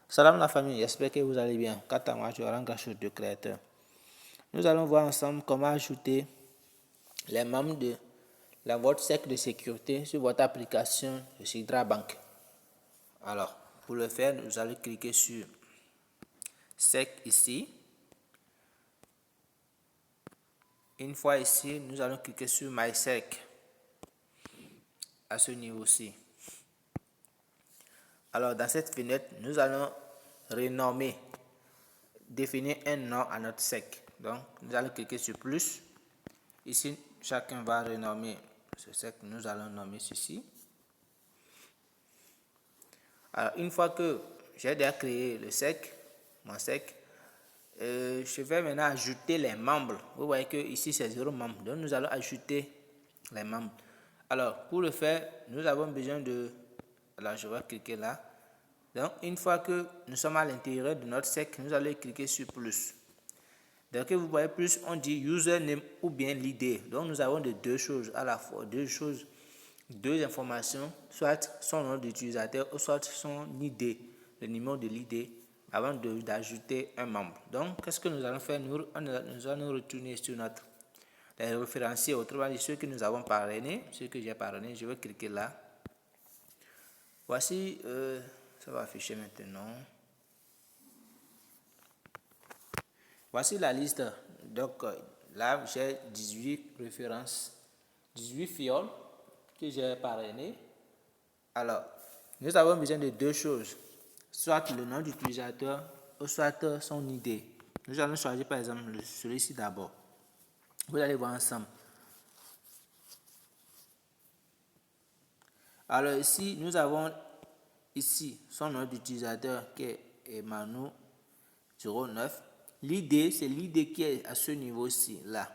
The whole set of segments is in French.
Salam la famille, j'espère que vous allez bien. Quant à moi, je rends grâce aux deux créateurs. Nous allons voir ensemble comment ajouter les membres de votre cercle de sécurité sur votre application de Sidra Bank. Alors, pour le faire, nous allons cliquer sur SEC ici. Une fois ici, nous allons cliquer sur MySec à ce niveau-ci. Alors, dans cette fenêtre, nous allons renommer, définir un nom à notre SEC. Donc, nous allons cliquer sur plus. Ici, chacun va renommer ce SEC. Nous allons nommer ceci. Alors, une fois que j'ai déjà créé le SEC, mon SEC, je vais maintenant ajouter les membres. Vous voyez que ici, c'est 0 membres. Donc, nous allons ajouter les membres. Alors, pour le faire, nous avons besoin de... Alors, je vais cliquer là. Donc, une fois que nous sommes à l'intérieur de notre SEC, nous allons cliquer sur plus. Donc, vous voyez plus, on dit username ou bien l'ID. Donc, nous avons de deux choses à la fois, deux informations, soit son nom d'utilisateur ou soit son ID, le numéro de l'ID, avant d'ajouter un membre. Donc, qu'est-ce que nous allons faire? Nous allons retourner sur notre référencier, autrement dit, ceux que nous avons parrainés, ceux que j'ai parrainés, je vais cliquer là. Voici, ça va afficher maintenant. Voici la liste. Donc, là, j'ai 18 références, 18 fioles que j'ai parrainées. Alors, nous avons besoin de deux choses, soit le nom d'utilisateur ou soit son ID. Nous allons choisir par exemple celui-ci d'abord. Vous allez voir ensemble. Alors ici, nous avons ici son nom d'utilisateur qui est Emmanuel09. L'ID, c'est l'ID qui est à ce niveau-ci, là.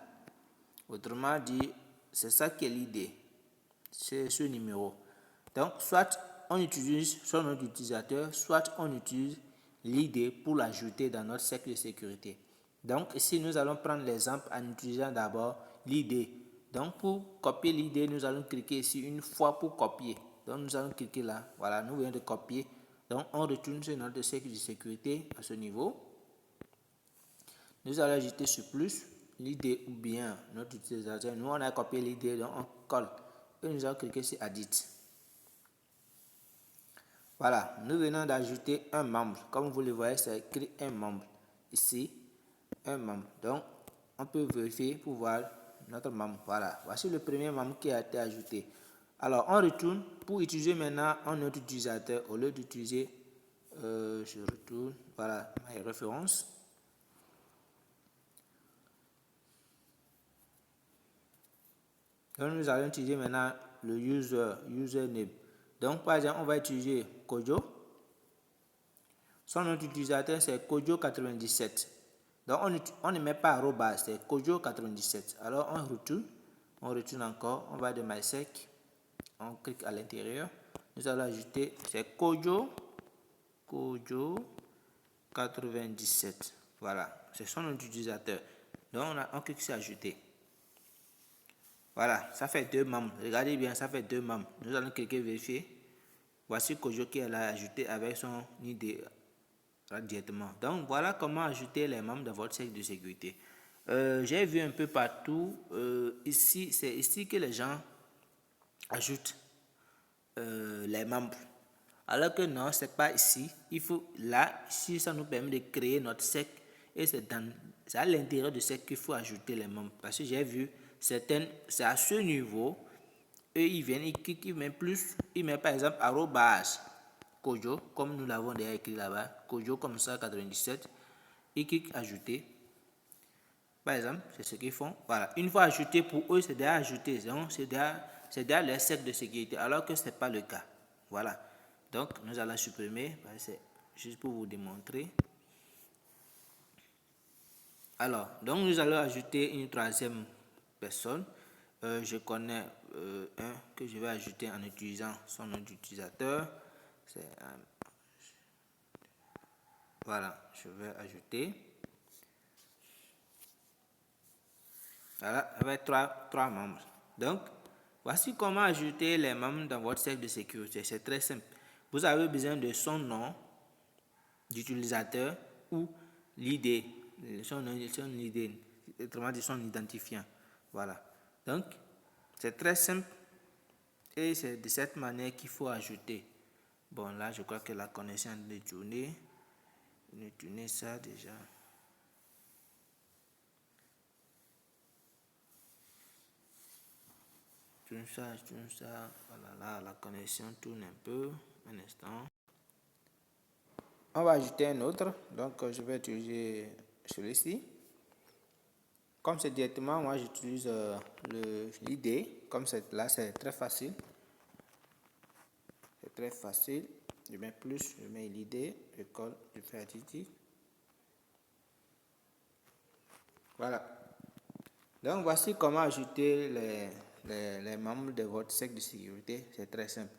Autrement dit, c'est ça qui est l'ID. C'est ce numéro. Donc, soit on utilise son nom d'utilisateur, soit on utilise l'ID pour l'ajouter dans notre cercle de sécurité. Donc, ici, nous allons prendre l'exemple en utilisant d'abord l'ID. Donc, pour copier l'ID, nous allons cliquer ici une fois pour copier. Donc, nous allons cliquer là. Voilà, nous venons de copier. Donc, on retourne sur notre cercle de sécurité à ce niveau. Nous allons ajouter sur plus l'ID ou bien notre utilisateur. Nous, on a copié l'ID, donc on colle. Et nous allons cliquer sur Edit. Voilà, nous venons d'ajouter un membre. Comme vous le voyez, c'est écrit un membre. Ici, un membre. Donc, on peut vérifier pour voir notre membre. Voilà, voici le premier membre qui a été ajouté. Alors, on retourne pour utiliser maintenant un autre utilisateur. Au lieu d'utiliser, je retourne, voilà, mes références. Donc, nous allons utiliser maintenant le username. Donc, par exemple, on va utiliser Kojo. Son nom d'utilisateur, c'est Kojo97. Donc, on ne met pas arrobas, c'est Kojo97. Alors, on retourne encore, on va de MySec, on clique à l'intérieur. Nous allons ajouter, c'est Kojo97. Voilà, c'est son nom d'utilisateur. Donc, on clique sur Ajouter. Voilà, ça fait deux membres. Regardez bien, ça fait deux membres. Nous allons cliquer vérifier. Voici Kojo qui l'a ajouté avec son ID directement. Donc, voilà comment ajouter les membres de votre cercle de sécurité. J'ai vu un peu partout. Ici, c'est ici que les gens ajoutent les membres. Alors que non, c'est pas ici. Il faut là, ici, ça nous permet de créer notre cercle. Et c'est à l'intérieur de ce qu'il faut ajouter les membres. Parce que j'ai vu c'est à ce niveau, eux ils viennent, ils cliquent, ils mettent plus, ils mettent par exemple arrobas Kojo, comme nous l'avons déjà écrit là-bas, Kojo comme ça 97, ils cliquent ajouter. Par exemple, c'est ce qu'ils font. Voilà, une fois ajouté, pour eux c'est déjà ajouté, donc c'est déjà leur cercle de sécurité, alors que ce n'est pas le cas. Voilà, donc nous allons supprimer, c'est juste pour vous démontrer. Alors, donc nous allons ajouter une troisième personne. Je connais un que je vais ajouter en utilisant son nom d'utilisateur. Voilà, je vais ajouter. Voilà, avec trois membres. Donc, voici comment ajouter les membres dans votre cercle de sécurité. C'est très simple. Vous avez besoin de son nom, d'utilisateur ou l'ID, son ID, autrement dit son identifiant. Voilà. Donc, c'est très simple et c'est de cette manière qu'il faut ajouter. Bon, là, je crois que la connexion de tourner. On a tourné ça déjà. Tourne ça. Voilà, là, la connexion tourne un peu. Un instant. On va ajouter un autre. Donc, je vais utiliser celui-ci. Comme c'est directement, moi j'utilise l'ID. Comme là, c'est très facile. C'est très facile. Je mets plus, je mets l'ID, je colle, je fais additif. Voilà. Donc, voici comment ajouter les membres de votre cercle de sécurité. C'est très simple.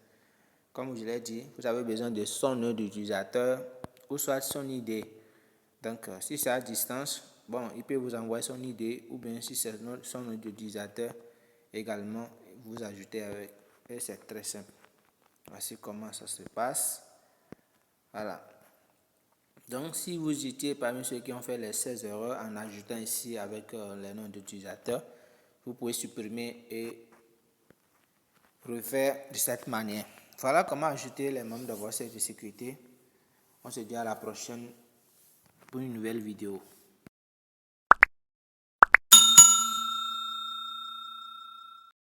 Comme je l'ai dit, vous avez besoin de son nom d'utilisateur ou soit son ID. Donc, si c'est à distance, bon, il peut vous envoyer son ID ou bien si c'est son nom d'utilisateur également, vous ajoutez avec. Et c'est très simple. Voici comment ça se passe. Voilà. Donc, si vous étiez parmi ceux qui ont fait les 16 erreurs en ajoutant ici avec les noms d'utilisateurs, vous pouvez supprimer et refaire de cette manière. Voilà comment ajouter les membres de votre cercle de sécurité. On se dit à la prochaine pour une nouvelle vidéo.